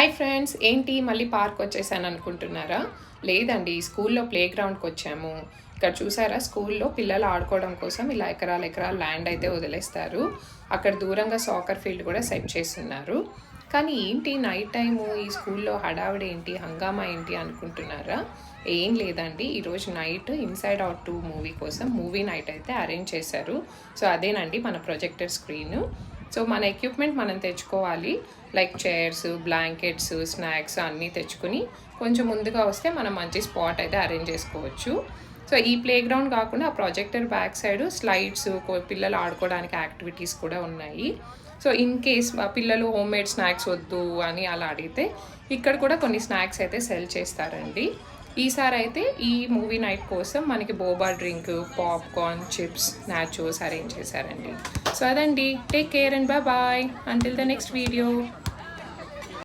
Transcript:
Hi friends, ఏంటి మళ్ళీ park వచ్చేసాను అనుకుంటున్నారా? లేదండి, స్కూల్లో ప్లే గ్రౌండ్కి వచ్చాము. ఇక్కడ చూసారా, స్కూల్లో పిల్లలు ఆడుకోవడం కోసం ఇలా ఎకరాల ఎకరాల ల్యాండ్ అయితే వదిలేస్తారు. అక్కడ దూరంగా సాకర్ ఫీల్డ్ కూడా సెట్ చేస్తున్నారు. కానీ ఏంటి నైట్ టైము ఈ స్కూల్లో హడావిడి ఏంటి, హంగామా ఏంటి అనుకుంటున్నారా? ఏం లేదండి, ఈరోజు నైట్ ఇన్సైడ్ అవుట్ 2 మూవీ కోసం మూవీ నైట్ అయితే అరేంజ్ చేశారు. సో అదేనండి మన ప్రొజెక్టర్ స్క్రీన్. సో మన ఎక్విప్మెంట్ మనం తెచ్చుకోవాలి, లైక్ చైర్స్, బ్లాంకెట్స్, స్నాక్స్ అన్నీ తెచ్చుకుని కొంచెం ముందుగా వస్తే మనం మంచి స్పాట్ అయితే అరేంజ్ చేసుకోవచ్చు. సో ఈ ప్లే గ్రౌండ్ కాకుండా ఆ ప్రొజెక్టర్ బ్యాక్ సైడ్ స్లైడ్స్, పిల్లలు ఆడుకోవడానికి యాక్టివిటీస్ కూడా ఉన్నాయి. సో ఇన్ కేస్ పిల్లలు హోమ్ మేడ్ స్నాక్స్ వద్దు అని అలా అడిగితే ఇక్కడ కూడా కొన్ని స్నాక్స్ అయితే సెల్ చేస్తారండి. ఈసారి అయితే ఈ మూవీ నైట్ కోసం మనకి boba drink, popcorn, chips, nachos arrange చేశారండి. సో అదండి, take care and bye until the next video.